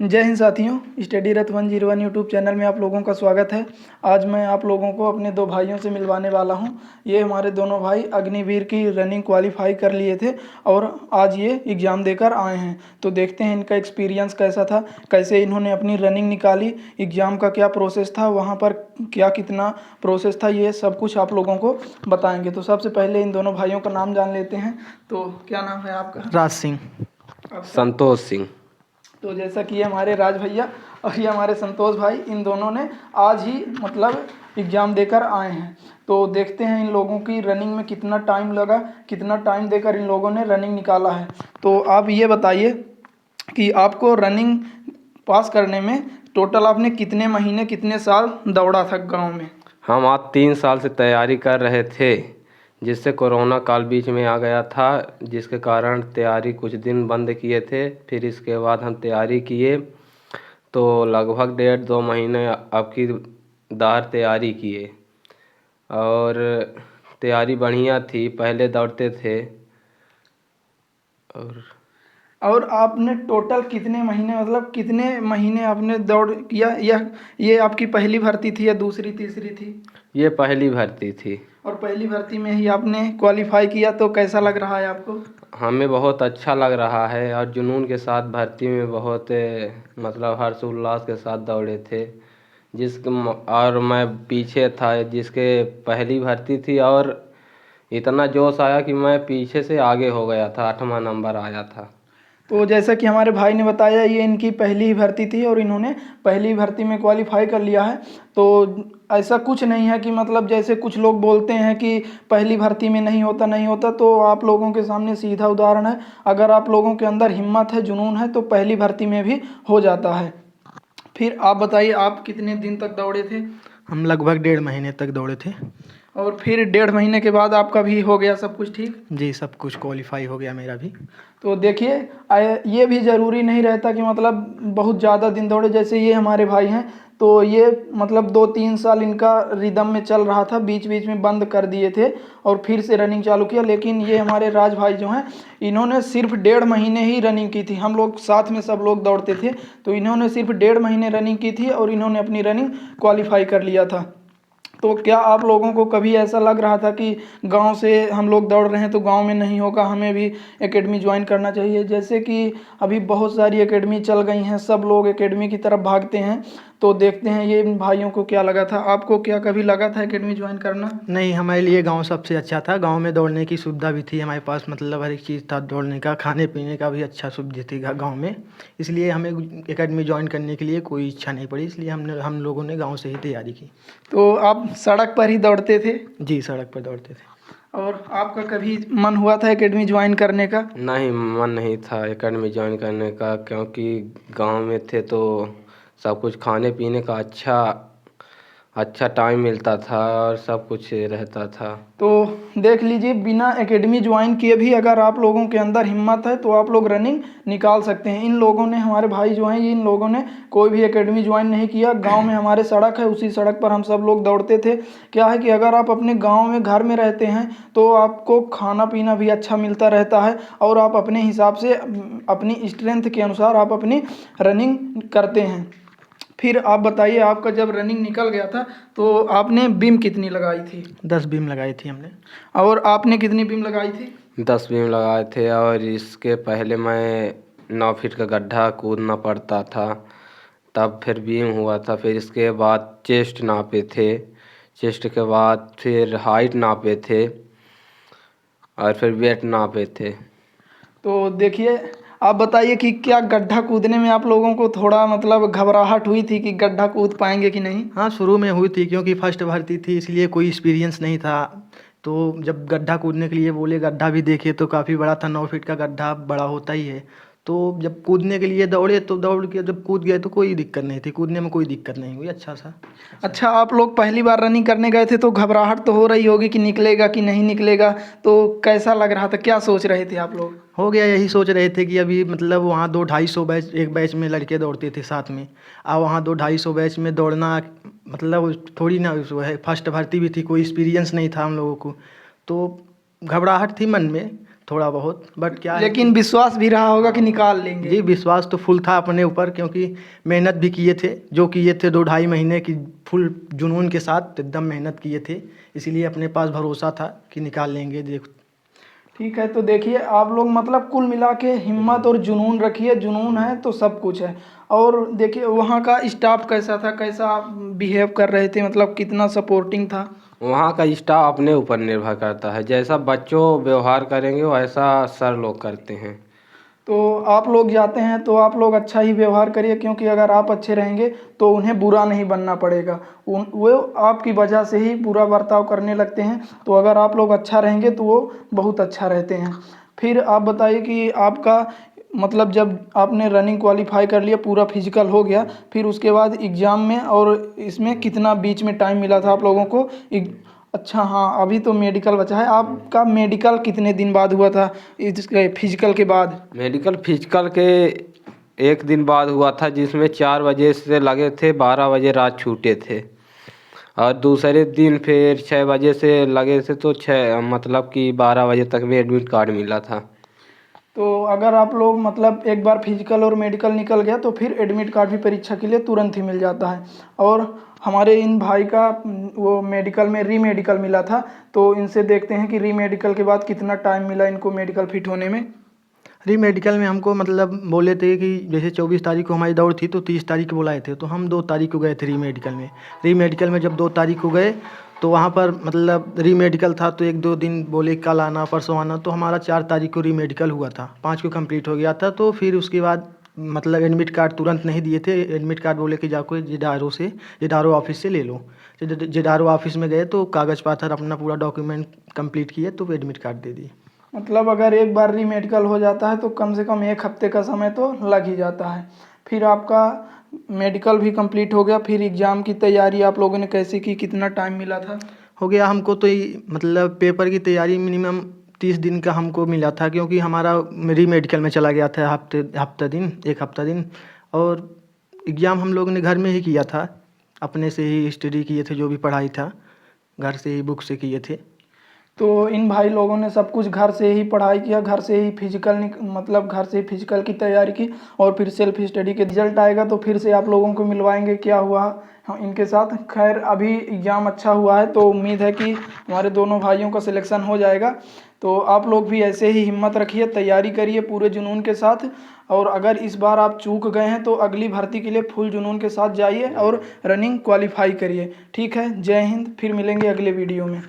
जय हिंद साथियों, स्टडी रथ 101 YouTube channel में आप लोगों का स्वागत है। आज मैं आप लोगों को अपने दो भाइयों से मिलवाने वाला हूं। ये हमारे दोनों भाई अग्निवीर की रनिंग क्वालिफाई कर लिए थे और आज ये एग्ज़ाम देकर आए हैं। तो देखते हैं इनका एक्सपीरियंस कैसा था, कैसे इन्होंने अपनी रनिंग निकाली, एग्ज़ाम का क्या प्रोसेस था, वहाँ पर क्या कितना प्रोसेस था, ये सब कुछ आप लोगों को बताएँगे। तो सबसे पहले इन दोनों भाइयों का नाम जान लेते हैं। तो क्या नाम है आपका? राज सिंह। संतोष सिंह। तो जैसा कि ये हमारे राज भैया और ये हमारे संतोष भाई, इन दोनों ने आज ही मतलब एग्ज़ाम देकर आए हैं। तो देखते हैं इन लोगों की रनिंग में कितना टाइम लगा, कितना टाइम देकर इन लोगों ने रनिंग निकाला है। तो आप ये बताइए कि आपको रनिंग पास करने में टोटल आपने कितने महीने, कितने साल दौड़ा था गाँव में? हम आज 3 साल से तैयारी कर रहे थे, जिससे कोरोना काल बीच में आ गया था, जिसके कारण तैयारी कुछ दिन बंद किए थे। फिर इसके बाद हम तैयारी किए तो लगभग 1.5-2 महीने आपकी दार तैयारी किए और तैयारी बढ़िया थी। पहले दौड़ते थे और आपने टोटल कितने महीने, मतलब कितने महीने आपने दौड़ किया? ये आपकी पहली भर्ती थी या दूसरी तीसरी थी? ये पहली भर्ती थी। और पहली भर्ती में ही आपने क्वालिफाई किया, तो कैसा लग रहा है आपको? हमें बहुत अच्छा लग रहा है और जुनून के साथ भर्ती में बहुत मतलब हर्ष उल्लास के साथ दौड़े थे। और मैं पीछे था, जिसके पहली भर्ती थी और इतना जोश आया कि मैं पीछे से आगे हो गया था, 8वां नंबर आया था। तो जैसा कि हमारे भाई ने बताया, ये इनकी पहली भर्ती थी और इन्होंने पहली भर्ती में क्वालिफाई कर लिया है। तो ऐसा कुछ नहीं है कि मतलब जैसे कुछ लोग बोलते हैं कि पहली भर्ती में नहीं होता, तो आप लोगों के सामने सीधा उदाहरण है। अगर आप लोगों के अंदर हिम्मत है, जुनून है, तो पहली भर्ती में भी हो जाता है। फिर आप बताइए, आप कितने दिन तक दौड़े थे? हम लगभग 1.5 महीने तक दौड़े थे। और फिर 1.5 महीने के बाद आपका भी हो गया सब कुछ ठीक? जी, सब कुछ क्वालिफाई हो गया मेरा भी। तो देखिए, ये भी ज़रूरी नहीं रहता कि मतलब बहुत ज़्यादा दिन दौड़े। जैसे ये हमारे भाई हैं, तो ये मतलब 2-3 साल इनका रिदम में चल रहा था, बीच बीच में बंद कर दिए थे और फिर से रनिंग चालू किया। लेकिन ये हमारे राज भाई जो हैं, इन्होंने सिर्फ 1.5 महीने ही रनिंग की थी। हम लोग साथ में सब लोग दौड़ते थे, तो इन्होंने सिर्फ 1.5 महीने रनिंग की थी और इन्होंने अपनी रनिंग क्वालिफाई कर लिया था। तो क्या आप लोगों को कभी ऐसा लग रहा था कि गांव से हम लोग दौड़ रहे हैं तो गांव में नहीं होगा, हमें भी एकेडमी ज्वाइन करना चाहिए? जैसे कि अभी बहुत सारी एकेडमी चल गई हैं, सब लोग एकेडमी की तरफ भागते हैं। तो देखते हैं ये इन भाइयों को क्या लगा था। आपको क्या कभी लगा था एकेडमी ज्वाइन करना? नहीं, हमारे लिए गांव सबसे अच्छा था। गांव में दौड़ने की सुविधा भी थी हमारे पास, मतलब हर एक चीज़ था दौड़ने का, खाने पीने का भी अच्छा सुविधा थी गांव में। इसलिए हमें एकेडमी ज्वाइन करने के लिए कोई इच्छा नहीं पड़ी, इसलिए हम लोगों ने गाँव से ही तैयारी की। तो आप सड़क पर ही दौड़ते थे? जी, सड़क पर दौड़ते थे। और आपका कभी मन हुआ था एकेडमी ज्वाइन करने का? नहीं, मन नहीं था एकेडमी ज्वाइन करने का, क्योंकि गांव में थे तो सब कुछ खाने पीने का अच्छा टाइम मिलता था और सब कुछ रहता था। तो देख लीजिए, बिना एकेडमी ज्वाइन किए भी अगर आप लोगों के अंदर हिम्मत है तो आप लोग रनिंग निकाल सकते हैं। इन लोगों ने, हमारे भाई जो हैं, इन लोगों ने कोई भी एकेडमी ज्वाइन नहीं किया। गांव में हमारे सड़क है, उसी सड़क पर हम सब लोग दौड़ते थे। क्या है कि अगर आप अपने गांव में घर में रहते हैं तो आपको खाना पीना भी अच्छा मिलता रहता है और आप अपने हिसाब से अपनी स्ट्रेंथ के अनुसार आप अपनी रनिंग करते हैं। फिर आप बताइए, आपका जब रनिंग निकल गया था तो आपने बीम कितनी लगाई थी? 10 बीम लगाई थी हमने। और आपने कितनी बीम लगाई थी? 10 बीम लगाए थे और इसके पहले मैं 9 फीट का गड्ढा कूदना पड़ता था, तब फिर बीम हुआ था। फिर इसके बाद चेस्ट नापे थे, चेस्ट के बाद फिर हाइट नापे थे और फिर वेट नापे थे। तो देखिए, आप बताइए कि क्या गड्ढा कूदने में आप लोगों को थोड़ा मतलब घबराहट हुई थी कि गड्ढा कूद पाएंगे कि नहीं? हाँ, शुरू में हुई थी, क्योंकि फर्स्ट भर्ती थी, इसलिए कोई एक्सपीरियंस नहीं था। तो जब गड्ढा कूदने के लिए बोले, गड्ढा भी देखे तो काफ़ी बड़ा था, 9 फीट का गड्ढा बड़ा होता ही है। तो जब कूदने के लिए दौड़े तो दौड़ के जब कूद गए तो कोई दिक्कत नहीं थी, कूदने में कोई दिक्कत नहीं हुई, अच्छा सा। अच्छा, आप लोग पहली बार रनिंग करने गए थे तो घबराहट तो हो रही होगी कि निकलेगा कि नहीं निकलेगा, तो कैसा लग रहा था, क्या सोच रहे थे आप लोग? हो गया, यही सोच रहे थे कि अभी मतलब वहाँ 200-250 बैच, एक बैच में लड़के दौड़ते थे साथ में। अब वहाँ 200-250 बैच में दौड़ना मतलब थोड़ी ना वो है, फर्स्ट भर्ती भी थी, कोई एक्सपीरियंस नहीं था हम लोगों को, तो घबराहट थी मन में। थोड़ा बहुत, बट क्या है लेकिन विश्वास भी रहा होगा कि निकाल लेंगे। जी विश्वास तो फुल था अपने ऊपर, क्योंकि मेहनत भी किए थे, जो किए थे 2-2.5 महीने की फुल जुनून के साथ एकदम मेहनत किए थे, इसीलिए अपने पास भरोसा था कि निकाल लेंगे। देख ठीक है, तो देखिए आप लोग मतलब कुल मिला के हिम्मत और जुनून रखिए, जुनून है तो सब कुछ है। और देखिए वहाँ का स्टाफ कैसा था, कैसा बिहेव कर रहे थे, मतलब कितना सपोर्टिंग था। वहाँ का स्टाफ अपने ऊपर निर्भर करता है, जैसा बच्चों व्यवहार करेंगे वैसा सर लोग करते हैं। तो आप लोग जाते हैं तो आप लोग अच्छा ही व्यवहार करिए, क्योंकि अगर आप अच्छे रहेंगे तो उन्हें बुरा नहीं बनना पड़ेगा। वो आपकी वजह से ही बुरा बर्ताव करने लगते हैं, तो अगर आप लोग अच्छा रहेंगे तो वो बहुत अच्छा रहते हैं। फिर आप बताइए कि आपका मतलब जब आपने रनिंग क्वालिफाई कर लिया, पूरा फिजिकल हो गया, फिर उसके बाद एग्ज़ाम में और इसमें कितना बीच में टाइम मिला था आप लोगों को? अच्छा हाँ, अभी तो मेडिकल बचा है। आपका मेडिकल कितने दिन बाद हुआ था इसके फिजिकल के बाद? मेडिकल फिजिकल के एक दिन बाद हुआ था, जिसमें 4 बजे से लगे थे, 12 बजे रात छूटे थे। और दूसरे दिन फिर 6 बजे से लगे थे, तो 12 बजे तक में एडमिट कार्ड मिला था। तो अगर आप लोग मतलब एक बार फिजिकल और मेडिकल निकल गया तो फिर एडमिट कार्ड भी परीक्षा के लिए तुरंत ही मिल जाता है। और हमारे इन भाई का वो मेडिकल में री मेडिकल मिला था, तो इनसे देखते हैं कि री मेडिकल के बाद कितना टाइम मिला इनको मेडिकल फिट होने में। री मेडिकल में हमको मतलब बोले थे कि जैसे 24 तारीख को हमारी दौड़ थी, तो 30 तारीख को बुलाए थे, तो हम 2 तारीख को गए थे री मेडिकल में। री मेडिकल में जब 2 तारीख को गए तो वहाँ पर मतलब री मेडिकल था, तो 1-2 दिन बोले कल आना परसों आना, तो हमारा 4 तारीख को री मेडिकल हुआ था, 5 को कंप्लीट हो गया था। तो फिर उसके बाद मतलब एडमिट कार्ड तुरंत नहीं दिए थे, एडमिट कार्ड बोले कि जाको जेडारो ऑफिस से ले लो। जेडारो ऑफिस में गए तो कागज़ पाथर अपना पूरा डॉक्यूमेंट कंप्लीट किए, तो एडमिट कार्ड दे दिए। मतलब अगर एक बार री मेडिकल हो जाता है तो कम से कम 1 हफ्ते का समय तो लग ही जाता है। फिर आपका मेडिकल भी कंप्लीट हो गया, फिर एग्ज़ाम की तैयारी आप लोगों ने कैसे की, कितना टाइम मिला था? हो गया हमको तो ये मतलब पेपर की तैयारी मिनिमम 30 दिन का हमको मिला था, क्योंकि हमारा री मेडिकल में चला गया था एक हफ्ता दिन। और एग्ज़ाम हम लोगों ने घर में ही किया था, अपने से ही स्टडी किए थे, जो भी पढ़ाई था घर से ही बुक से किए थे। तो इन भाई लोगों ने सब कुछ घर से ही पढ़ाई किया, घर से ही फिजिकल मतलब घर से ही फिजिकल की तैयारी की, और फिर सेल्फ स्टडी के रिजल्ट आएगा तो फिर से आप लोगों को मिलवाएंगे क्या हुआ हाँ इनके साथ। खैर अभी एग्ज़ाम अच्छा हुआ है, तो उम्मीद है कि हमारे दोनों भाइयों का सिलेक्शन हो जाएगा। तो आप लोग भी ऐसे ही हिम्मत रखिए, तैयारी करिए पूरे जुनून के साथ। और अगर इस बार आप चूक गए हैं तो अगली भर्ती के लिए फुल जुनून के साथ जाइए और रनिंग क्वालिफाई करिए। ठीक है, जय हिंद, फिर मिलेंगे अगले वीडियो में।